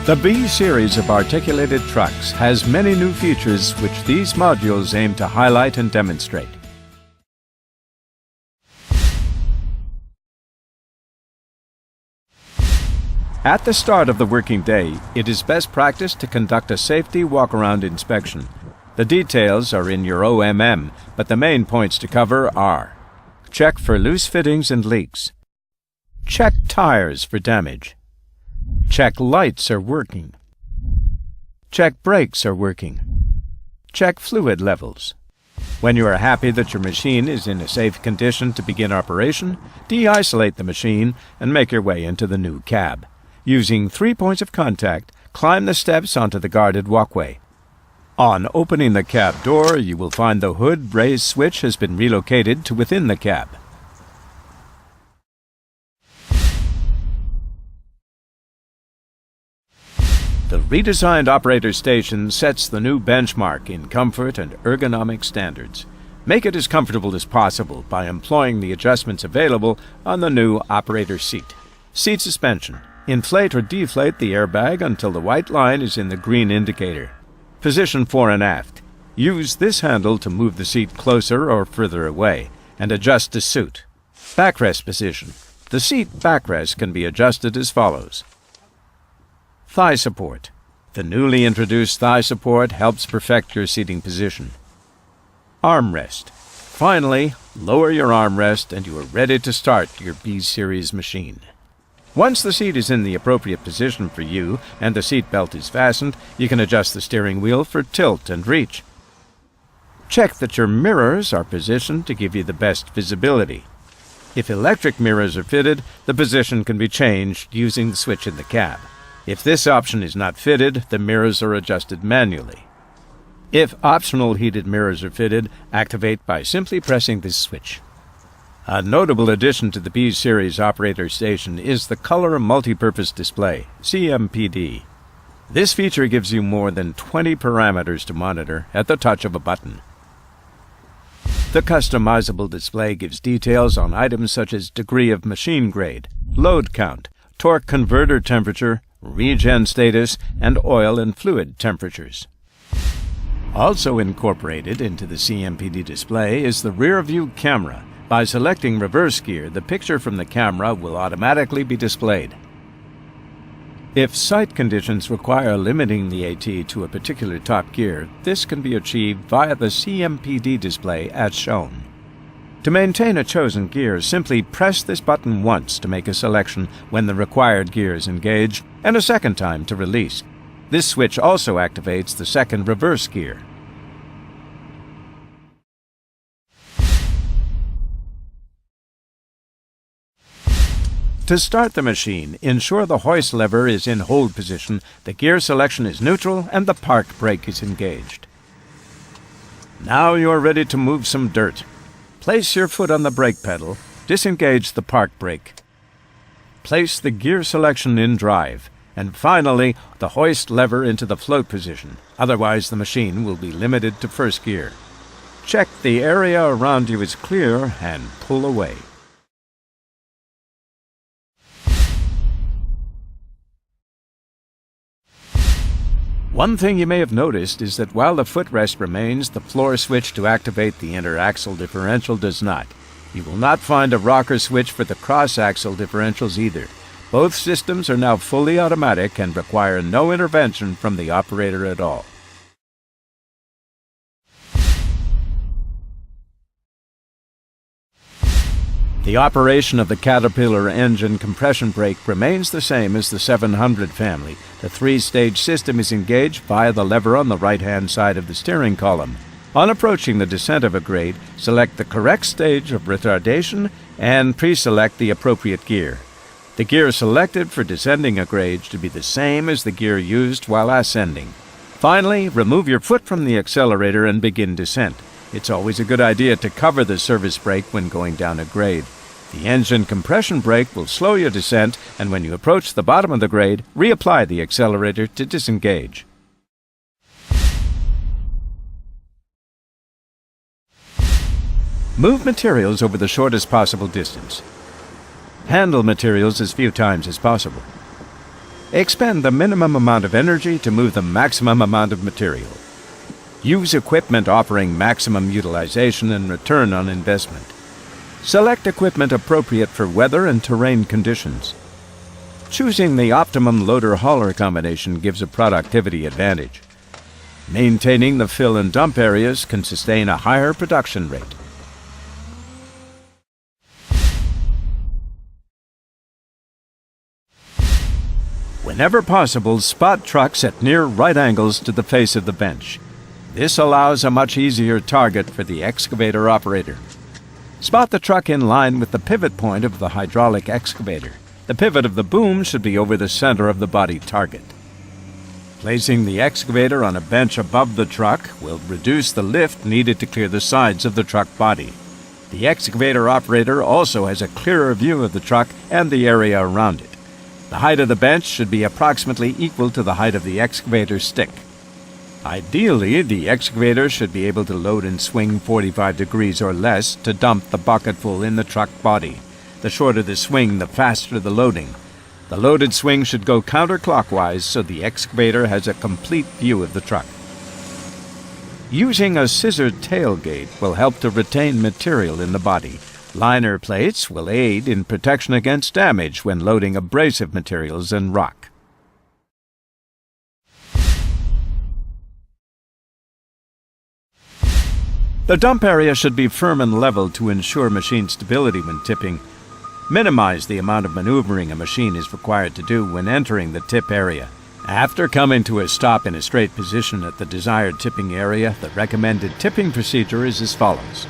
The B series of articulated trucks has many new features which these modules aim to highlight and demonstrate. At the start of the working day, it is best practice to conduct a safety walk-around inspection. The details are in your OMM, but the main points to cover are: check for loose fittings and leaks. Check tires for damage. Check lights are working. Check brakes are working. Check fluid levels. When you are happy that your machine is in a safe condition to begin operation, de-isolate the machine and make your way into the new cab. Using 3 points of contact, climb the steps onto the guarded walkway. On opening the cab door, you will find the hood raise switch has been relocated to within the cab. The redesigned operator station sets the new benchmark in comfort and ergonomic standards. Make it as comfortable as possible by employing the adjustments available on the new operator seat. Seat suspension. Inflate or deflate the airbag until the white line is in the green indicator. Position fore and aft. Use this handle to move the seat closer or further away and adjust to suit. Backrest position. The seat backrest can be adjusted as follows. Thigh support. The newly introduced thigh support helps perfect your seating position. Armrest. Finally, lower your armrest and you are ready to start your B-Series machine. Once the seat is in the appropriate position for you and the seat belt is fastened, you can adjust the steering wheel for tilt and reach. Check that your mirrors are positioned to give you the best visibility. If electric mirrors are fitted, the position can be changed using the switch in the cab. If this option is not fitted, the mirrors are adjusted manually. If optional heated mirrors are fitted, activate by simply pressing this switch. A notable addition to the B-Series operator station is the Color Multipurpose Display, CMPD. This feature gives you more than 20 parameters to monitor at the touch of a button. The customizable display gives details on items such as degree of machine grade, load count, torque converter temperature, regen status, and oil and fluid temperatures. Also incorporated into the CMPD display is the rear view camera. By selecting reverse gear, the picture from the camera will automatically be displayed. If site conditions require limiting the AT to a particular top gear, this can be achieved via the CMPD display as shown. To maintain a chosen gear, simply press this button once to make a selection when the required gear is engaged, and a second time to release. This switch also activates the second reverse gear. To start the machine, ensure the hoist lever is in hold position, the gear selection is neutral, and the park brake is engaged. Now you are ready to move some dirt. Place your foot on the brake pedal, disengage the park brake. Place the gear selection in drive, and finally, the hoist lever into the float position. Otherwise, the machine will be limited to first gear. Check the area around you is clear and pull away. One thing you may have noticed is that while the footrest remains, the floor switch to activate the interaxle differential does not. You will not find a rocker switch for the cross-axle differentials either. Both systems are now fully automatic and require no intervention from the operator at all. The operation of the Caterpillar engine compression brake remains the same as the 700 family. The three-stage system is engaged via the lever on the right-hand side of the steering column. On approaching the descent of a grade, select the correct stage of retardation and pre-select the appropriate gear. The gear selected for descending a grade should be the same as the gear used while ascending. Finally, remove your foot from the accelerator and begin descent. It's always a good idea to cover the service brake when going down a grade. The engine compression brake will slow your descent, and when you approach the bottom of the grade, reapply the accelerator to disengage. Move materials over the shortest possible distance. Handle materials as few times as possible. Expend the minimum amount of energy to move the maximum amount of material. Use equipment offering maximum utilization and return on investment. Select equipment appropriate for weather and terrain conditions. Choosing the optimum loader-hauler combination gives a productivity advantage. Maintaining the fill and dump areas can sustain a higher production rate. Whenever possible, spot trucks at near right angles to the face of the bench. This allows a much easier target for the excavator operator. Spot the truck in line with the pivot point of the hydraulic excavator. The pivot of the boom should be over the center of the body target. Placing the excavator on a bench above the truck will reduce the lift needed to clear the sides of the truck body. The excavator operator also has a clearer view of the truck and the area around it. The height of the bench should be approximately equal to the height of the excavator stick. Ideally, the excavator should be able to load and swing 45 degrees or less to dump the bucketful in the truck body. The shorter the swing, the faster the loading. The loaded swing should go counterclockwise so the excavator has a complete view of the truck. Using a scissor tailgate will help to retain material in the body. Liner plates will aid in protection against damage when loading abrasive materials and rock. The dump area should be firm and level to ensure machine stability when tipping. Minimize the amount of maneuvering a machine is required to do when entering the tip area. After coming to a stop in a straight position at the desired tipping area, the recommended tipping procedure is as follows.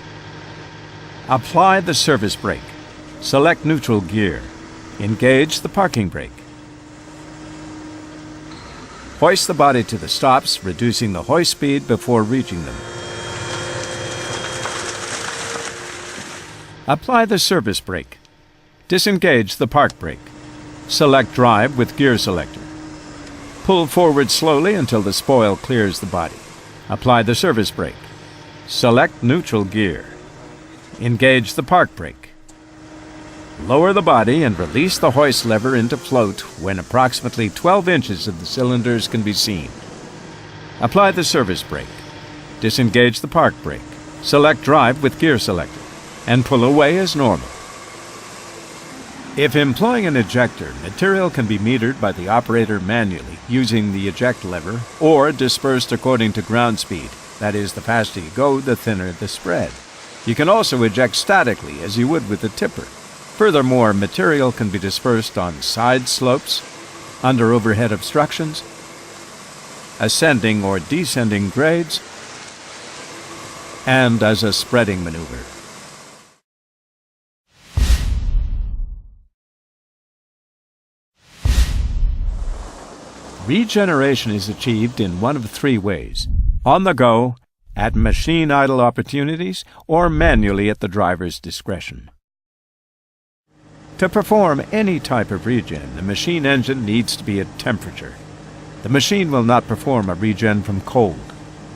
Apply the service brake. Select neutral gear. Engage the parking brake. Hoist the body to the stops, reducing the hoist speed before reaching them. Apply the service brake. Disengage the park brake. Select drive with gear selector. Pull forward slowly until the spoil clears the body. Apply the service brake. Select neutral gear. Engage the park brake. Lower the body and release the hoist lever into float when approximately 12 inches of the cylinders can be seen. Apply the service brake. Disengage the park brake. Select drive with gear selector and pull away as normal. If employing an ejector, material can be metered by the operator manually using the eject lever or dispersed according to ground speed. That is, the faster you go, the thinner the spread. You can also eject statically as you would with a tipper. Furthermore, material can be dispersed on side slopes, under overhead obstructions, ascending or descending grades, and as a spreading maneuver. Regeneration is achieved in one of three ways: on the go, at machine idle opportunities, or manually at the driver's discretion. To perform any type of regen, the machine engine needs to be at temperature. The machine will not perform a regen from cold.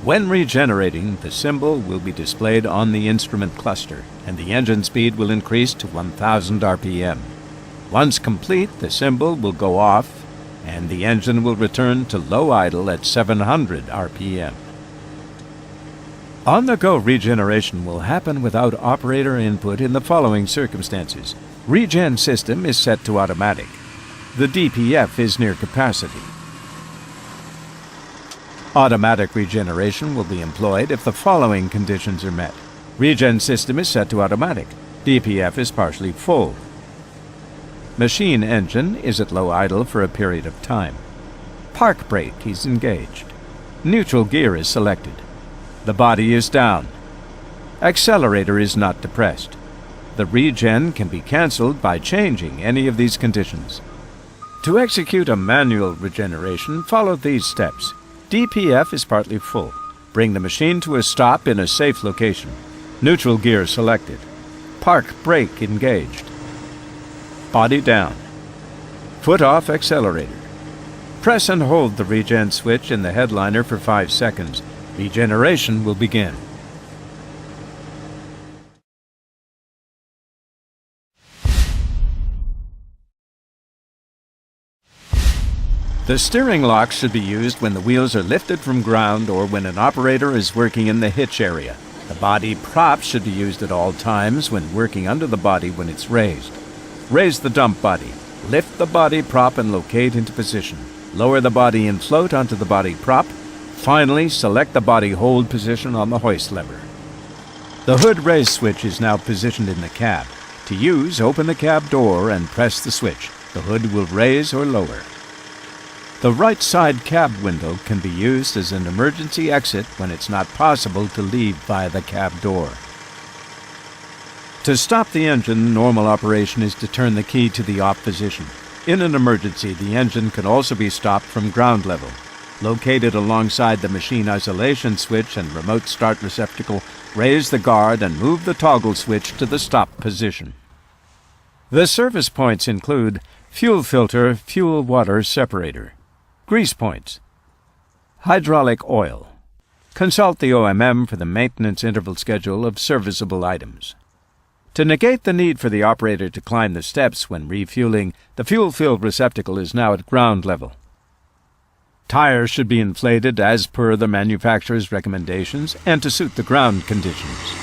When regenerating, the symbol will be displayed on the instrument cluster, and the engine speed will increase to 1000 RPM. Once complete, the symbol will go off, and the engine will return to low idle at 700 RPM. On-the-go regeneration will happen without operator input in the following circumstances. Regen system is set to automatic. The DPF is near capacity. Automatic regeneration will be employed if the following conditions are met. Regen system is set to automatic. DPF is partially full. Machine engine is at low idle for a period of time. Park brake is engaged. Neutral gear is selected. The body is down. Accelerator is not depressed. The regen can be cancelled by changing any of these conditions. To execute a manual regeneration, follow these steps. DPF is partly full. Bring the machine to a stop in a safe location. Neutral gear selected. Park brake engaged. Body down. Foot off accelerator. Press and hold the regen switch in the headliner for 5 seconds. Regeneration will begin. The steering locks should be used when the wheels are lifted from ground or when an operator is working in the hitch area. The body prop should be used at all times when working under the body when it's raised. Raise the dump body. Lift the body prop and locate into position. Lower the body and float onto the body prop. Finally, select the body hold position on the hoist lever. The hood raise switch is now positioned in the cab. To use, open the cab door and press the switch. The hood will raise or lower. The right side cab window can be used as an emergency exit when it's not possible to leave via the cab door. To stop the engine, normal operation is to turn the key to the off position. In an emergency, the engine can also be stopped from ground level. Located alongside the machine isolation switch and remote start receptacle, raise the guard and move the toggle switch to the stop position. The service points include fuel filter, fuel water separator, grease points, hydraulic oil. Consult the OMM for the maintenance interval schedule of serviceable items. To negate the need for the operator to climb the steps when refueling, the fuel-filled receptacle is now at ground level. Tires should be inflated as per the manufacturer's recommendations and to suit the ground conditions.